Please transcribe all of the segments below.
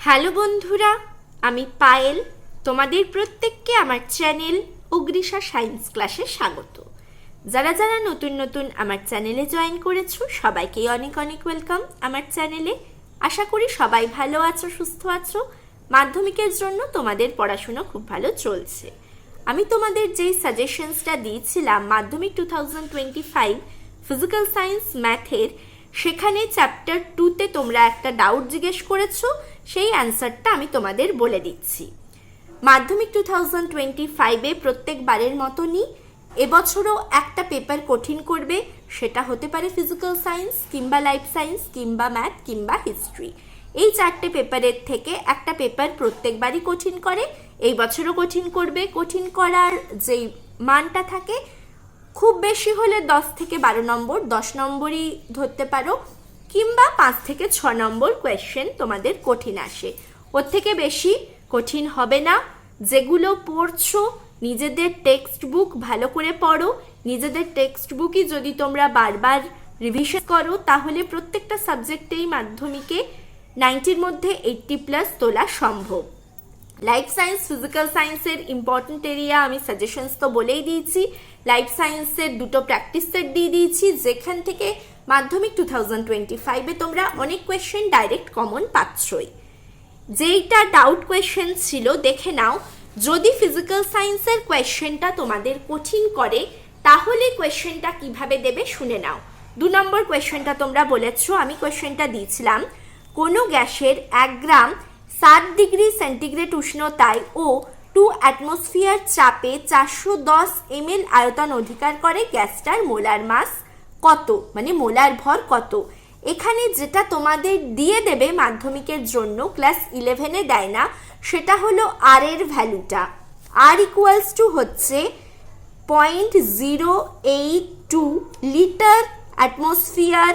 Hello বন্ধুরা, আমি পায়েল। তোমাদের প্রত্যেককে আমার চ্যানেল অগ্রিষা সায়েন্স ক্লাসে স্বাগত। যারা যারা নতুন আমার চ্যানেলে জয়েন করেছো সবাইকেই অনেক অনেক ওয়েলকাম আমার চ্যানেলে। আশা করি সবাই ভালো আছো, সুস্থ আছো। মাধ্যমিকের জন্য তোমাদের পড়াশোনা খুব ভালো চলছে। আমি তোমাদের যেই সাজেশনসটা দিয়েছিলাম মাধ্যমিক 2025 ফিজিক্যাল সায়েন্স ম্যাথের, সেখানে চ্যাপ্টার 2তে তোমরা একটা ডাউট জিজ্ঞেস করেছো, সেই অ্যান্সারটা আমি তোমাদের বলে দিচ্ছি। মাধ্যমিক 2025-এ প্রত্যেকবারের মতনই এবছরও একটা পেপার কঠিন করবে, সেটা হতে পারে ফিজিক্যাল সায়েন্স কিংবা লাইফ সায়েন্স কিংবা ম্যাথ কিংবা হিস্ট্রি। এই চারটে পেপারের থেকে একটা পেপার প্রত্যেকবারই কঠিন করে, এই বছরও কঠিন করবে। কঠিন করার যেই মানটা থাকে খুব বেশি হলে 10 থেকে 12 নম্বর, 10 নম্বরই ধরতে পারো, কিংবা 5 থেকে 6 নম্বর কোয়েশ্চেন তোমাদের কঠিন আসে। ওর থেকে বেশি কঠিন হবে না। যেগুলো পড়ছো নিজেদের টেক্সট বুক ভালো করে পড়ো। নিজেদের টেক্সট বুকই যদি তোমরা বারবার রিভিশন করো তাহলে প্রত্যেকটা সাবজেক্টেই মাধ্যমিকে 90-র মধ্যে 80+ তোলা সম্ভব। লাইফ সায়েন্স ফিজিক্যাল সায়েন্সের ইম্পর্টেন্ট এরিয়া আমি সাজেশনস তো বলেই দিয়েছি। লাইফ সায়েন্সের 2টো প্র্যাকটিস সেট দিয়ে দিয়েছি, যেখান থেকে মাধ্যমিক 2025-এ তোমরা অনেক কোয়েশ্চেন ডাইরেক্ট কমন পাচ্ছই। যেইটা ডাউট কোয়েশ্চেন ছিল দেখে নাও। যদি ফিজিক্যাল সায়েন্সের কোয়েশ্চেনটা তোমাদের কঠিন করে তাহলে কোয়েশ্চেনটা কিভাবে দেবে শুনে নাও। 2 নম্বর কোয়েশ্চেনটা তোমরা বলেছো, আমি কোয়েশ্চেনটা দিয়েছিলাম কোনো গ্যাসের 1 গ্রাম 7 ডিগ্রি সেন্টিগ্রেড উষ্ণতায় ও 2 অ্যাটমসফিয়ার চাপে 410 ml আয়তন অধিকার করে, গ্যাসটার মোলার মাস কত, মানে মোলার ভর কত। এখানে যেটা তোমাদের দিয়ে দেবে মাধ্যমিকের জন্য, ক্লাস 11-এ দেয় না, সেটা হলো আর এর ভ্যালুটা। আর ইকুয়ালস টু হচ্ছে 0.082 litre atmosphere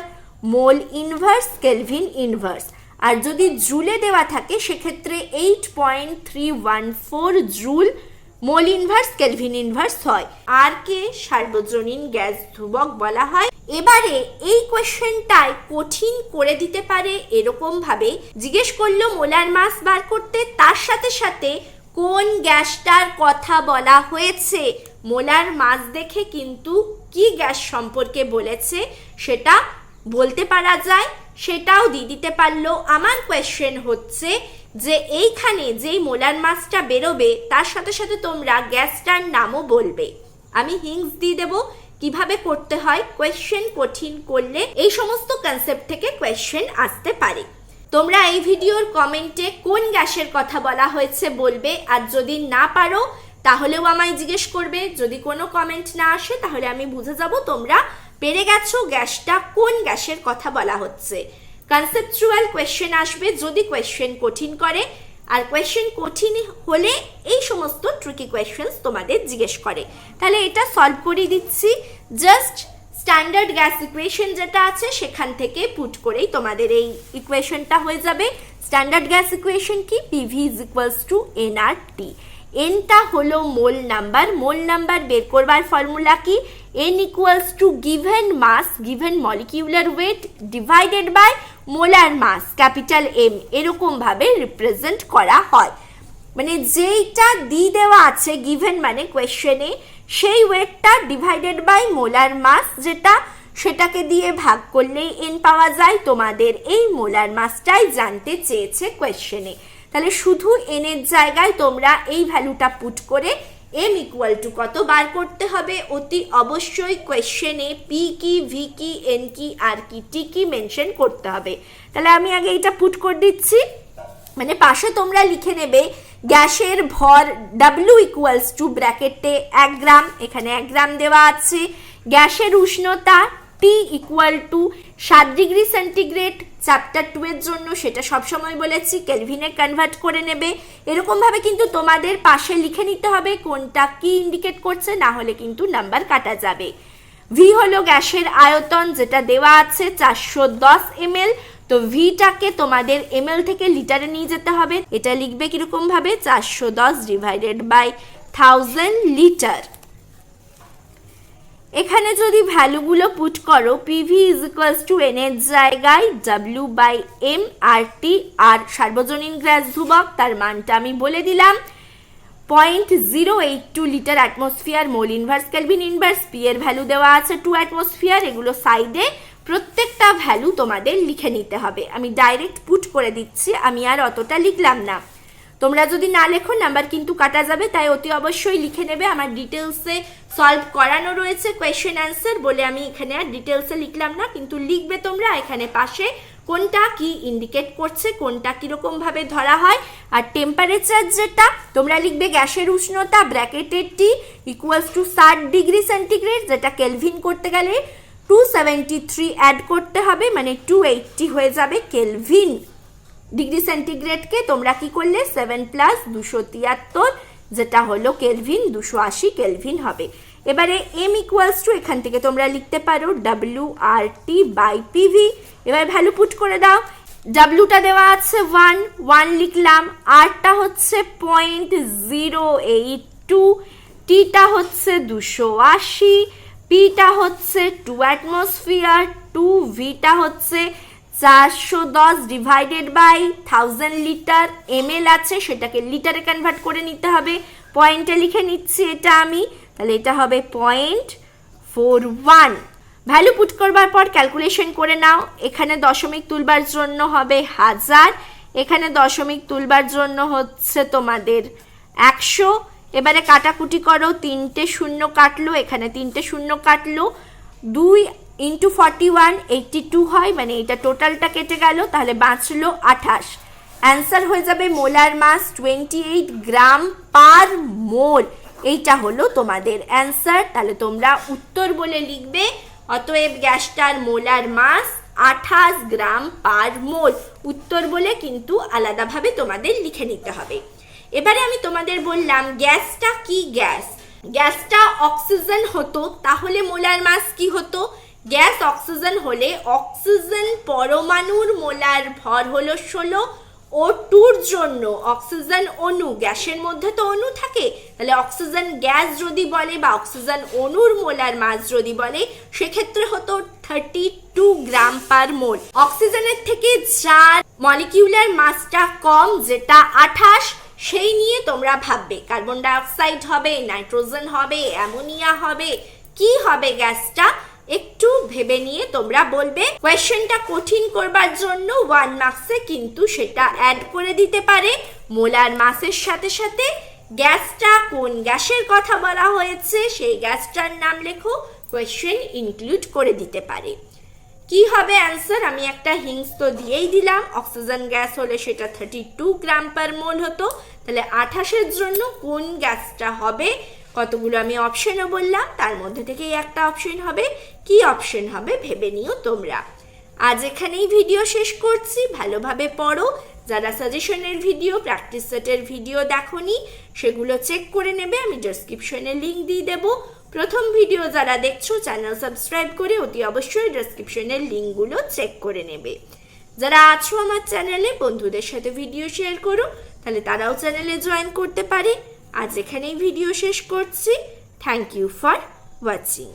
mole inverse kelvin inverse. আর যদি জুলে দেওয়া থাকে সেক্ষেত্রে 8.314 joule mole inverse kelvin inverse হয়। আর কে সার্বজনীন গ্যাস ধ্রুবক বলা হয়। এবারে এই কোয়েশ্চেনটাই কঠিন করে দিতে পারে এরকম ভাবে জিজ্ঞেস করলো মোলার মাস বার করতে, তার সাথে সাথে কোন গ্যাসটার কথা বলা হয়েছে। মোলার মাস দেখে কিন্তু কি গ্যাস সম্পর্কে বলেছে সেটা বলতে পারা যায়, সেটাও দিয়ে দিতে পারলো। আমার কোয়েশ্চেন হচ্ছে যে এইখানে যেই মোলার মাসটা বেরোবে তার সাথে সাথে তোমরা গ্যাসটার নামও বলবে। আমি হিংস দিয়ে দেবো কিভাবে করতে হয়। কোয়েশ্চেন কঠিন করলে এই সমস্ত কনসেপ্ট থেকে কোয়েশ্চেন আসতে পারে। তোমরা এই ভিডিওর কমেন্টে কোন গ্যাসের কথা বলা হয়েছে বলবে, আর যদি না পারো তাহলেও আমায় জিজ্ঞেস করবে। যদি কোনো কমেন্ট না আসে তাহলে আমি বুঝে যাব তোমরা পেরে গেছো গ্যাসটা কোন গ্যাসের কথা বলা হচ্ছে। কনসেপচুয়াল কোয়েশ্চেন আসবে যদি কোয়েশ্চেন কঠিন করে, আর কোয়েশ্চেন কঠিন হলে এই সমস্ত ট্রিকি কোয়েশ্চেন্স তোমাদের জিজ্ঞেস করে। তাহলে এটা সলভ করে দিচ্ছি। জাস্ট স্ট্যান্ডার্ড গ্যাস ইকুয়েশন যেটা আছে সেখান থেকে পুট করেই তোমাদের এই ইকুয়েশনটা হয়ে যাবে। স্ট্যান্ডার্ড গ্যাস ইকুয়েশন কি? PV = nRT। এনটা হলো মোল নাম্বার। মোল নাম্বার বের করবার ফর্মুলা কি? n = given mass, given molecular weight divided by molar mass, capital M, এরকম ভাবে রিপ্রেজেন্ট করা হয়। মানে যেইটা দিয়ে দেওয়া আছে গিভেন মানে কোয়েশ্চেনে, সেই ওয়েটটা ডিভাইডেড বাই মোলার মাস যেটা, সেটাকে দিয়ে ভাগ করলেই n পাওয়া যায়। তোমাদের এই মোলার মাসটাই জানতে চেয়েছে কোয়েশ্চেনে। তাহলে শুধু n এর জায়গায় তোমরা এই ভ্যালুটা পুট করে m = কত বার করতে হবে। অতি অবশ্যই কোয়েশ্চেনে p কি, v কি, n কি, r কি, t কি মেনশন করতে হবে। তাহলে আমি আগে এটা পুট করে দিচ্ছি। মানে পাশে তোমরা লিখে নেবে গ্যাসের ভর W = ব্র্যাকেটে 1 গ্রাম, এখানে 1 গ্রাম দেওয়া আছে। গ্যাসের উষ্ণতা T = 7 ডিগ্রি সেন্টিগ্রেড, চ্যাপ্টার 2 এর জন্য সেটা সবসময় বলেছি, কেলভিনে কনভার্ট করে নেবে। এরকমভাবে কিন্তু তোমাদের পাশে লিখে নিতে হবে কোনটা কি ইন্ডিকেট করছে, না হলে কিন্তু নাম্বার কাটা যাবে। V হলো গ্যাসের আয়তন যেটা দেওয়া আছে 410 ml। তো ভিটাকে তোমাদের ml থেকে লিটারে নিয়ে যেতে হবে। এটা লিখবে কিরকম ভাবে? 410 / 1000 লিটার। এখানে যদি ভ্যালুগুলো পুট করো, PV is equals to n এর জায়গায় W by M R T, আর সার্বজনীন গ্যাস ধ্রুবক তার মানটা আমি বলে দিলাম 0.082 litre atmosphere mole inverse kelvin inverse. P এর ভ্যালু দেওয়া আছে 2 অ্যাটমসফিয়ার। এগুলো সাইডে প্রত্যেকটা ভ্যালু তোমাদের লিখে নিতে হবে। আমি ডাইরেক্ট পুট করে দিচ্ছি, আমি আর অতটা লিখলাম না। তোমরা যদি না লেখো নাম্বার কিন্তু কাটা যাবে, তাই অতি অবশ্যই লিখে নেবে। আমার ডিটেলসে সলভ করানো রয়েছে কোয়েশ্চেন অ্যান্সার বলে আমি এখানে আর ডিটেলসে লিখলাম না, কিন্তু লিখবে তোমরা এখানে পাশে কোনটা কি ইন্ডিকেট করছে, কোনটা কিরকম ভাবে ধরা হয়। আর টেম্পারেচার যেটা তোমরা লিখবে গ্যাসের উষ্ণতা ব্র্যাকেটের টি ইকুয়ালস টু 60 ডিগ্রি সেন্টিগ্রেড, যেটা কেলভিন করতে গেলে 273 অ্যাড করতে হবে, মানে 280 হয়ে যাবে কেলভিন। ডিগ্রি সেন্টিগ্রেডকে তোমরা কি করলে 7 প্লাস 273, যেটা হলো কেলভিন, 280 কেলভিন হবে। এবারে এম ইকুয়ালস টু এখান থেকে তোমরা লিখতে পারো W R T by PV. এবার ভ্যালু পুট করে দাও। ডাব্লিউটা দেওয়া আছে 1 লিখলাম, আরটা হচ্ছে 0.082, টিটা হচ্ছে 280, পিটা হচ্ছে 2 অ্যাটমসফিয়ার, 2 ভিটা হচ্ছে 410 ডিভাইডেড বাই 1000 লিটার। এমএল আছে, সেটাকে লিটারে কনভার্ট করে নিতে হবে। পয়েন্টে লিখে নিচ্ছি এটা আমি, তাহলে এটা হবে 0.41। ভ্যালু পুট করবার পর ক্যালকুলেশন করে নাও। এখানে দশমিক তুলবার জন্য হবে 1000, এখানে দশমিক তুলবার জন্য হচ্ছে তোমাদের 100। এবারে কাটাকুটি করো, 3টে শূন্য কাটলো, এখানে 3টে শূন্য কাটলো, 2 ইন্টু 41 82 হয়, মানে এটা টোটালটা কেটে গেল, তাহলে বাঁচলো 28। অ্যান্সার হয়ে যাবে মোলার মাস 28 গ্রাম পার মোল। এইটা হলো তোমাদের অ্যান্সার। তাহলে তোমরা উত্তর বলে লিখবে, অতএব গ্যাসটার মোলার মাস 28 গ্রাম পার মোল। উত্তর বলে কিন্তু আলাদাভাবে তোমাদের লিখে নিতে হবে। এবারে আমি তোমাদের বললাম গ্যাসটা কি গ্যাস। গ্যাসটা অক্সিজেন হতো, তাহলে মোলার মাস কি হতো? গ্যাস অক্সিজেন হলে অক্সিজেন পরমাণুর মোলার ভর হলো 16, ও টুর জন্য অক্সিজেন অণু, গ্যাসের মধ্যে তো অণু থাকে, তাহলে অক্সিজেন গ্যাস যদি বলে বা অক্সিজেন অণুর মোলার মাস যদি বলে, সেক্ষেত্রে হতো 32 গ্রাম পার মোল। অক্সিজেনের থেকে যার মলিকিউলার মাসটা কম, যেটা 28, সেই নিয়ে তোমরা ভাববে কার্বন ডাইঅক্সাইড হবে, নাইট্রোজেন হবে, অ্যামোনিয়া হবে, কি হবে গ্যাসটা একটু ভেবে নিয়ে তোমরা বলবে। কোয়েশ্চেনটা কঠিন করবার জন্য 1 মার্কসে কিন্তু সেটা অ্যাড করে দিতে পারে মোলার মাসের সাথে সাথে। গ্যাসটা কোন গ্যাসের কথা বলা হয়েছে সেই গ্যাসটার নাম লেখো, কোয়েশ্চেন ইনক্লুড করে দিতে পারে। কি হবে অ্যান্সার? আমি একটা হিংস তো দিয়েই দিলাম। অক্সিজেন গ্যাস হলে সেটা 32 গ্রাম পার মোল হতো, তাহলে 28-এর জন্য কোন গ্যাসটা হবে? কতগুলো আমি অপশনও বললাম, তার মধ্যে থেকেই একটা অপশন হবে। কি অপশন হবে ভেবে নিও তোমরা। আজ এখানেই ভিডিও শেষ করছি। ভালোভাবে পড়ো। যারা সাজেশনের ভিডিও, প্র্যাকটিস সেটের ভিডিও দেখোনি, সেগুলো চেক করে নেবে। আমি ডেসক্রিপশনে লিঙ্ক দিয়ে দেবো। প্রথম ভিডিও যারা দেখছো, চ্যানেল সাবস্ক্রাইব করে অতি অবশ্যই ডেসক্রিপশনের লিঙ্কগুলো চেক করে নেবে। যারা আছো আমার চ্যানেলে, বন্ধুদের সাথে ভিডিও শেয়ার করো, তাহলে তারাও চ্যানেলে জয়েন করতে পারে। আজ এখানেই ভিডিও শেষ করছি। Thank you for watching.